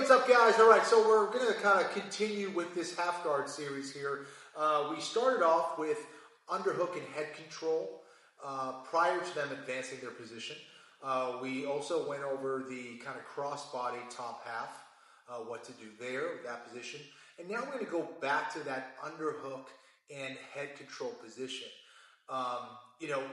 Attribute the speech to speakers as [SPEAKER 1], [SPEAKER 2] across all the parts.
[SPEAKER 1] what's up, guys? All right, so we're going to kind of continue with this half guard series here. We started off with underhook and head control prior to them advancing their position. We also went over the kind of crossbody top half, what to do there with that position. And now we're going to go back to that underhook and head control position. You know,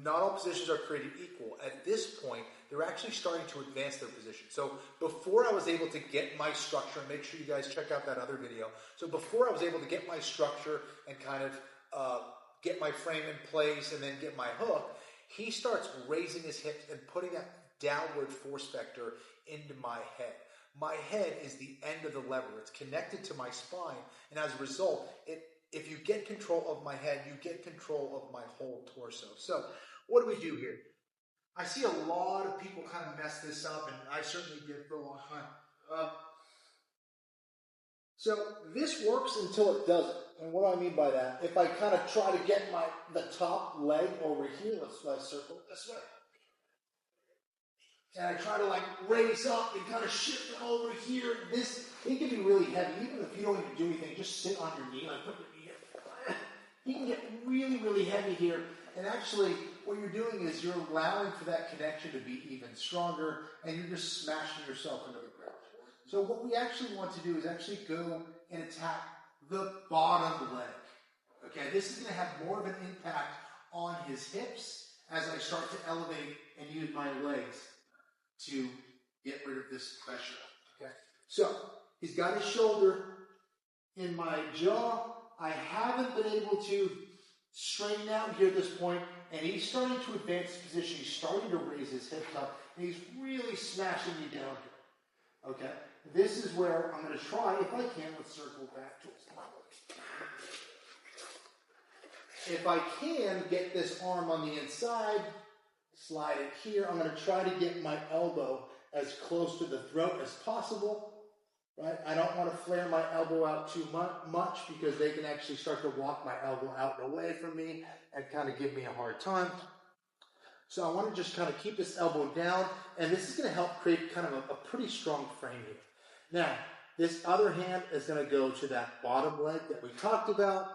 [SPEAKER 1] not all positions are created equal. At this point, they're actually starting to advance their position. So before I was able to get my structure, and make sure you guys check out that other video. So before I was able to get my structure and kind of get my frame in place and then get my hook, he starts raising his hips and putting that downward force vector into my head. My head is the end of the lever. It's connected to my spine, and as a result, if you get control of my head, you get control of my whole torso. So what do we do here? I see a lot of people kind of mess this up, and I certainly did for a long time. So this works until it doesn't. And what do I mean by that? If I kind of try to get the top leg over here, let's circle this way. And I try to like raise up and kind of shift it over here. It can be really heavy. Even if you don't even do anything, just sit on your knee, like put your knee in. You can get really, really heavy here. And actually, what you're doing is you're allowing for that connection to be even stronger, and you're just smashing yourself into the ground. So what we actually want to do is actually go and attack the bottom leg. Okay, this is going to have more of an impact on his hips as I start to elevate and use my legs to get rid of this pressure. Okay, so he's got his shoulder in my jaw. I haven't been able to straighten out here at this point, and he's starting to advance his position. He's starting to raise his hips up, and he's really smashing me down here. Okay, this is where I'm going to try, if I can, let's circle back to his legs. If I can get this arm on the inside, slide it here. I'm going to try to get my elbow as close to the throat as possible. Right? I don't want to flare my elbow out too much because they can actually start to walk my elbow out and away from me and kind of give me a hard time. So I want to just kind of keep this elbow down, and this is going to help create kind of a pretty strong frame here. Now, this other hand is going to go to that bottom leg that we talked about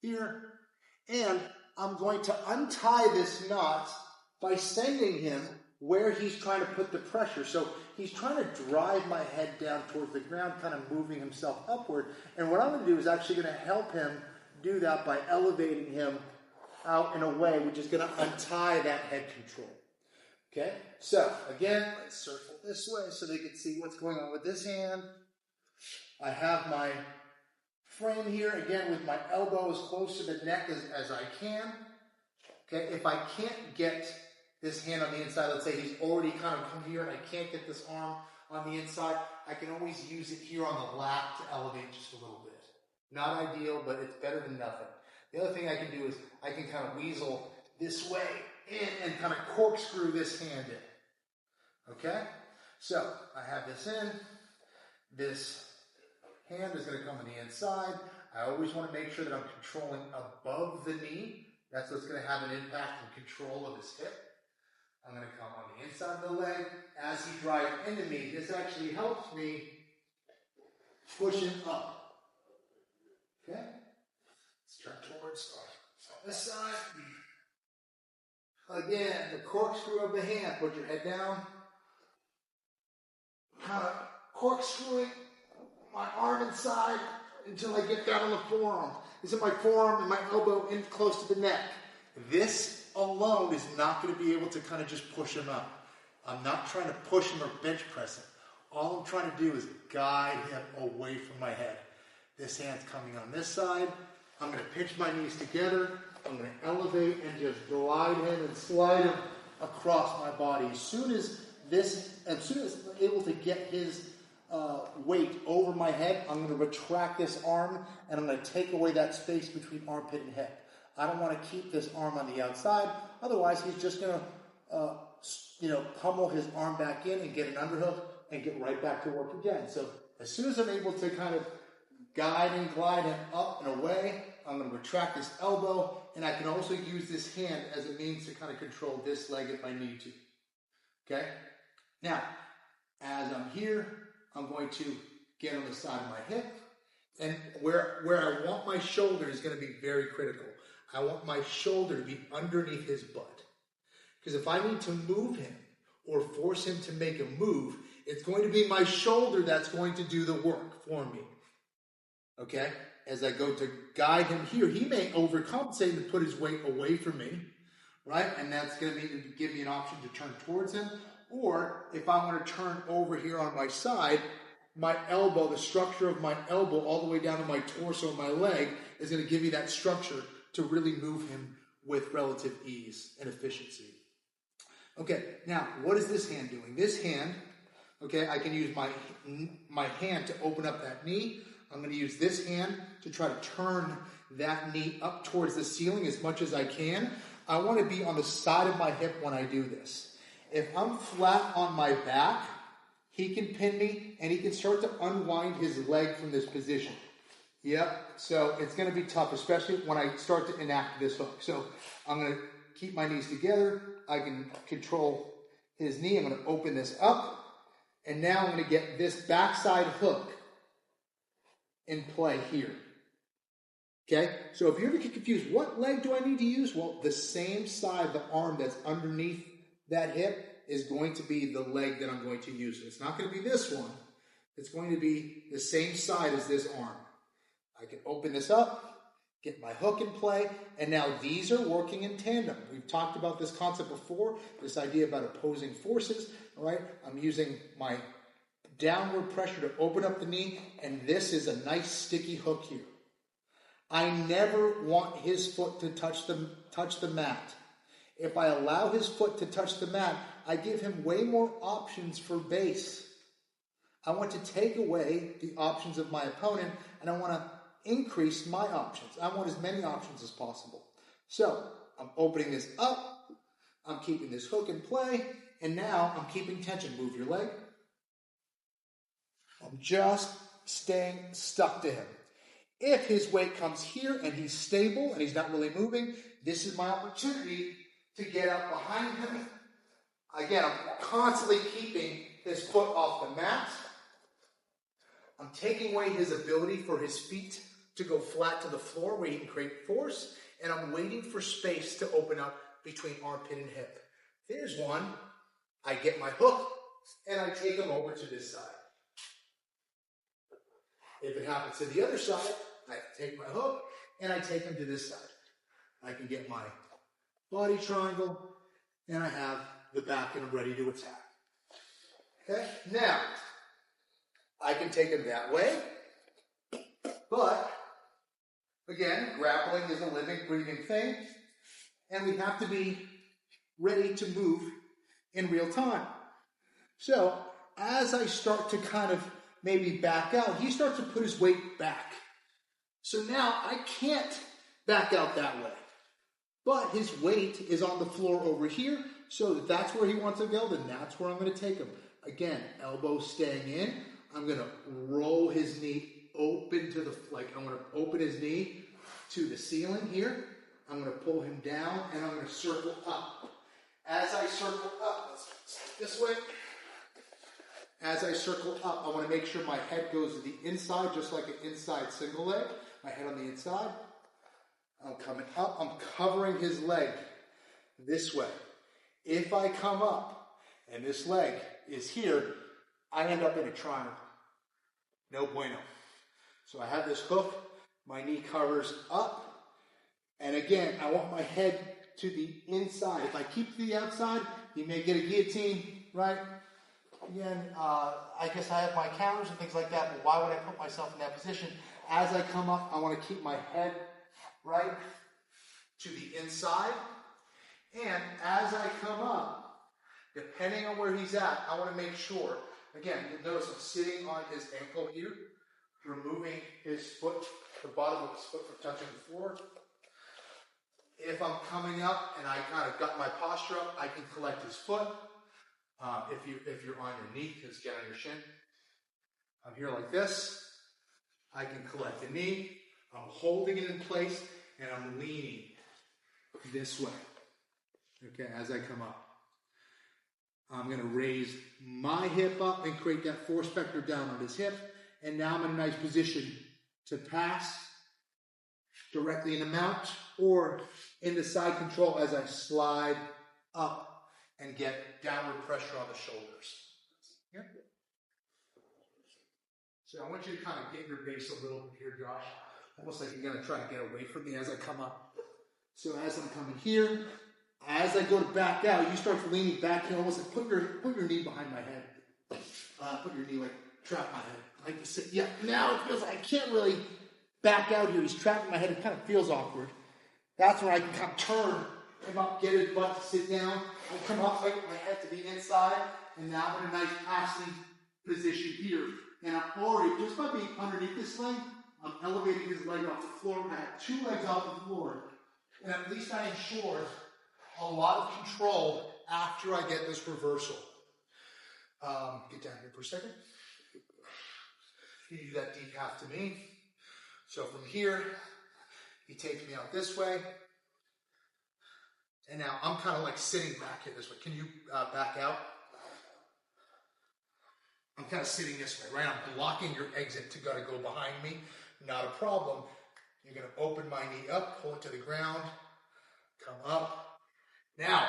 [SPEAKER 1] here, and I'm going to untie this knot by sending him where he's trying to put the pressure. So he's trying to drive my head down towards the ground, kind of moving himself upward. And what I'm going to do is actually going to help him do that by elevating him out in a way which is going to untie that head control. Okay? So, again, let's circle this way so they can see what's going on with this hand. I have my frame here, again, with my elbow as close to the neck as I can. Okay? If I can't get this hand on the inside, let's say he's already kind of come here and I can't get this arm on the inside, I can always use it here on the lap to elevate just a little bit. Not ideal, but it's better than nothing. The other thing I can do is I can kind of weasel this way in and kind of corkscrew this hand in. Okay? So I have this in. This hand is going to come on the inside. I always want to make sure that I'm controlling above the knee. That's what's going to have an impact and control of his hip. I'm going to come on the inside of the leg. As he drives into me, this actually helps me push him up. Okay? Let's turn towards this side. Again, the corkscrew of the hand. Put your head down. Kind of corkscrewing my arm inside until I get down on the forearm. This is my forearm and my elbow in close to the neck. This alone is not going to be able to kind of just push him up. I'm not trying to push him or bench press him. All I'm trying to do is guide him away from my head. This hand's coming on this side. I'm going to pinch my knees together. I'm going to elevate and just glide him and slide him across my body. As soon as I'm able to get his weight over my head, I'm going to retract this arm and I'm going to take away that space between armpit and hip. I don't want to keep this arm on the outside. Otherwise, he's just going to, pummel his arm back in and get an underhook and get right back to work again. So as soon as I'm able to kind of guide and glide him up and away, I'm going to retract this elbow, and I can also use this hand as a means to kind of control this leg if I need to. Okay? Now, as I'm here, I'm going to get on the side of my hip. And where I want my shoulder is going to be very critical. I want my shoulder to be underneath his butt. Because if I need to move him or force him to make a move, it's going to be my shoulder that's going to do the work for me. Okay? As I go to guide him here, he may overcompensate and put his weight away from me, right? And that's going to give me an option to turn towards him. Or if I want to turn over here on my side, my elbow, the structure of my elbow all the way down to my torso and my leg is going to give me that structure to really move him with relative ease and efficiency. Okay, now what is this hand doing? This hand, okay, I can use my hand to open up that knee. I'm going to use this hand to try to turn that knee up towards the ceiling as much as I can. I want to be on the side of my hip when I do this. If I'm flat on my back, he can pin me, and he can start to unwind his leg from this position. Yep, so it's going to be tough, especially when I start to enact this hook. So I'm going to keep my knees together. I can control his knee. I'm going to open this up, and now I'm going to get this backside hook in play here. Okay, so if you ever get confused, what leg do I need to use? Well, the same side, the arm that's underneath that hip, is going to be the leg that I'm going to use. It's not going to be this one. It's going to be the same side as this arm. I can open this up, get my hook in play, and now these are working in tandem. We've talked about this concept before, this idea about opposing forces, all right? I'm using my downward pressure to open up the knee, and this is a nice sticky hook here. I never want his foot to touch the mat. If I allow his foot to touch the mat, I give him way more options for base. I want to take away the options of my opponent, and I want to increase my options. I want as many options as possible. So I'm opening this up. I'm keeping this hook in play, and now I'm keeping tension. Move your leg. I'm just staying stuck to him. If his weight comes here and he's stable and he's not really moving, this is my opportunity to get up behind him. Again, I'm constantly keeping his foot off the mat. I'm taking away his ability for his feet to go flat to the floor where he can create force, and I'm waiting for space to open up between armpit and hip. There's one. I get my hook, and I take him over to this side. If it happens to the other side, I take my hook, and I take him to this side. I can get my body triangle, and I have the back, and I'm ready to attack. Okay, now, I can take him that way, but, again, grappling is a living, breathing thing, and we have to be ready to move in real time. So, as I start to kind of maybe back out, he starts to put his weight back. So now I can't back out that way. But his weight is on the floor over here, so if that's where he wants to go, then that's where I'm going to take him. Again, elbow staying in. I'm going to roll his knee open to the, I'm going to open his knee to the ceiling here. I'm going to pull him down, and I'm going to circle up. As I circle up, let's this way. As I circle up, I want to make sure my head goes to the inside, just like an inside single leg. My head on the inside. I'm coming up. I'm covering his leg this way. If I come up and this leg is here, I end up in a triangle. No bueno. So I have this hook. My knee covers up. And again, I want my head to the inside. If I keep to the outside, you may get a guillotine, right? Again, I guess I have my counters and things like that, but why would I put myself in that position? As I come up, I want to keep my head right to the inside. And as I come up, depending on where he's at, I want to make sure, again, you'll notice I'm sitting on his ankle here, removing his foot, the bottom of his foot from touching the floor. If I'm coming up and I kind of got my posture up, I can collect his foot. If you're on your knee, because get on your shin. I'm here like this. I can collect the knee. I'm holding it in place, and I'm leaning this way. Okay, as I come up. I'm going to raise my hip up and create that force vector down on his hip. And now I'm in a nice position to pass directly in the mount or in the side control as I slide up and get downward pressure on the shoulders. Here. So I want you to kind of get your base a little here, Josh. Almost like you're going to try to get away from me as I come up. So as I'm coming here, as I go to back out, you start leaning back here, almost like put your knee behind my head. Put your knee like trap my head. Like to sit. Yeah, now it feels like I can't really back out here. He's trapping my head. It kind of feels awkward. That's when I can kind of turn, come up, get his butt to sit down. I come up, I get my head to the inside, and now I'm in a nice passing position here. And I'm already, just by being underneath this leg, I'm elevating his leg off the floor. I have two legs off the floor. And at least I ensure a lot of control after I get this reversal. Get down here for a second. You do that deep half to me. So from here, he takes me out this way. And now I'm kind of like sitting back here this way. Can you back out? I'm kind of sitting this way, right? I'm blocking your exit to go behind me. Not a problem. You're going to open my knee up, pull it to the ground, come up. Now,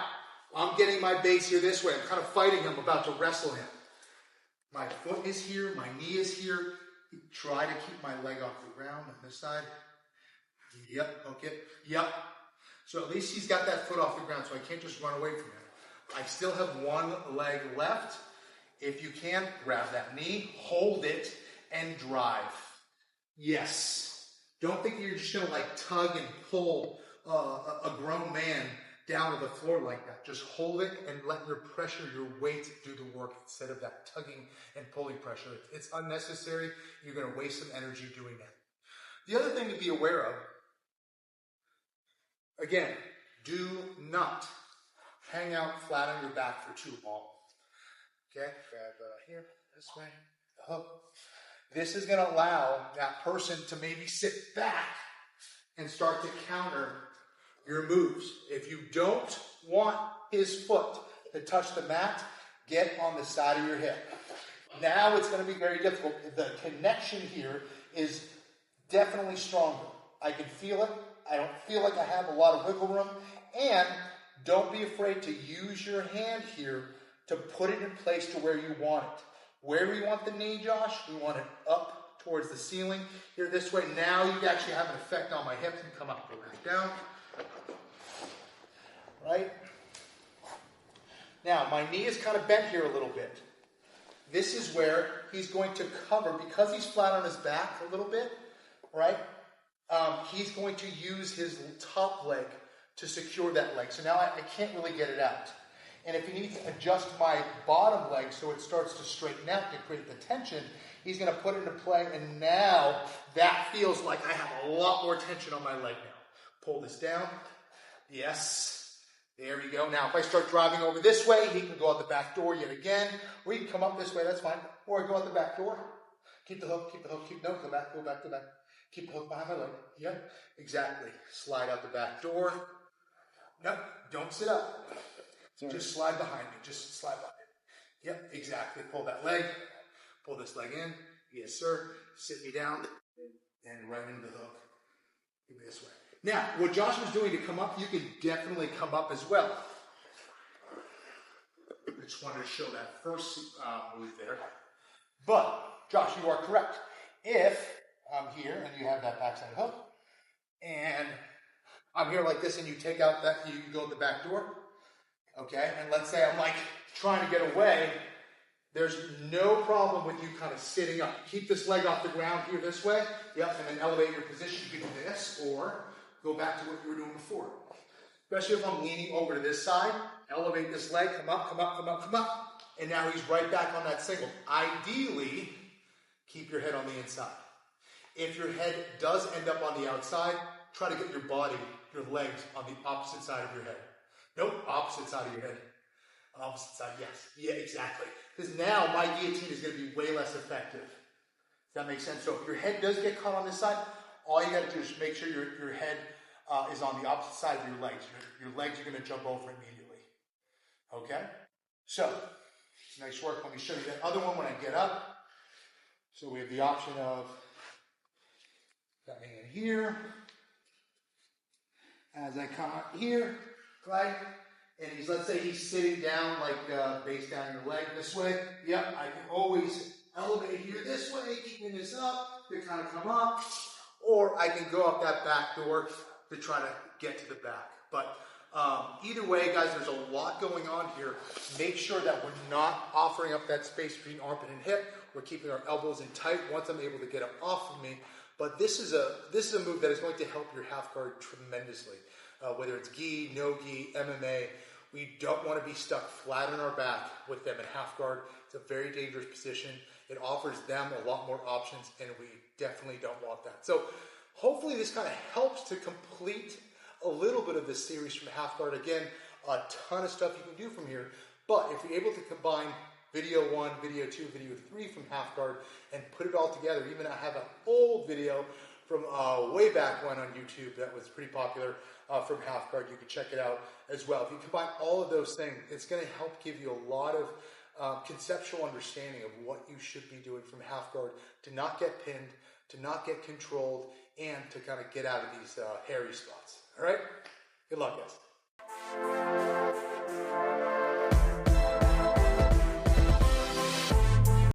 [SPEAKER 1] I'm getting my base here this way. I'm kind of fighting him, about to wrestle him. My foot is here, my knee is here. Try to keep my leg off the ground on this side. Yep, okay, yep. So at least he's got that foot off the ground, so I can't just run away from him. I still have one leg left. If you can, grab that knee, hold it, and drive. Yes. Don't think you're just going to like tug and pull a grown man down to the floor like that. Just hold it and let your pressure, your weight do the work instead of that tugging and pulling pressure. It's unnecessary. You're going to waste some energy doing that. The other thing to be aware of, again, do not hang out flat on your back for too long. Okay, grab here, this way, the hook. This is going to allow that person to maybe sit back and start to counter your moves. If you don't want his foot to touch the mat, get on the side of your hip. Now it's going to be very difficult. The connection here is definitely stronger. I can feel it. I don't feel like I have a lot of wiggle room. And don't be afraid to use your hand here to put it in place to where you want it. Where do we want the knee, Josh? We want it up towards the ceiling. Here this way. Now you actually have an effect on my hips and come up, go back down. Right? Now, my knee is kind of bent here a little bit. This is where he's going to cover, because he's flat on his back a little bit, right? He's going to use his top leg to secure that leg. So now I can't really get it out. And if he needs to adjust my bottom leg so it starts to straighten out to create the tension, he's going to put it into play, and now that feels like I have a lot more tension on my leg now. Pull this down. Yes. There we go. Now, if I start driving over this way, he can go out the back door yet again. Or he can come up this way, that's fine. Or I go out the back door. Keep the hook, no, go back, go back. Keep the hook behind my leg. Yep, exactly. Slide out the back door. No, don't sit up. Sorry. Just slide behind me. Just slide behind me. Yep, exactly. Pull that leg. Pull this leg in. Yes, sir. Sit me down. And right into the hook. Give me this way. Now, what Josh was doing to come up, you can definitely come up as well. I just wanted to show that first move there. But, Josh, you are correct. If I'm here and you have that backside hook, and I'm here like this and you take out that, you go to the back door, okay? And let's say I'm like trying to get away, there's no problem with you kind of sitting up. Keep this leg off the ground here this way, yep, and then elevate your position. You can do this, or go back to what you were doing before. Especially if I'm leaning over to this side, elevate this leg, come up, and now he's right back on that single. Ideally, keep your head on the inside. If your head does end up on the outside, try to get your body, your legs on the opposite side of your head. Nope, opposite side of your head. Opposite side, yes. Yeah, exactly. Because now my guillotine is going to be way less effective. Does that make sense? So if your head does get caught on this side, all you got to do is make sure your head is on the opposite side of your legs. Your legs are going to jump over immediately. Okay? So, nice work. Let me show you that other one when I get up. So we have the option of coming in here. As I come up here, right? And let's say he's sitting down, like base down your leg this way. Yep, I can always elevate here this way, keeping this up to kind of come up. Or I can go up that back door to try to get to the back. But either way, guys, there's a lot going on here. Make sure that we're not offering up that space between armpit and hip. We're keeping our elbows in tight once I'm able to get them off of me. But this is a move that is going to help your half guard tremendously. Whether it's gi, no-gi, MMA, we don't want to be stuck flat on our back with them in half guard. It's a very dangerous position. It offers them a lot more options, and we definitely don't want that. So hopefully this kind of helps to complete a little bit of this series from half guard. Again, a ton of stuff you can do from here. But if you're able to combine video 1, video 2, video 3 from half guard and put it all together, even I have an old video from way back when on YouTube that was pretty popular from half guard. You can check it out as well. If you combine all of those things, it's going to help give you a lot of conceptual understanding of what you should be doing from half guard to not get pinned, to not get controlled, and to kind of get out of these hairy spots. All right? Good luck, guys.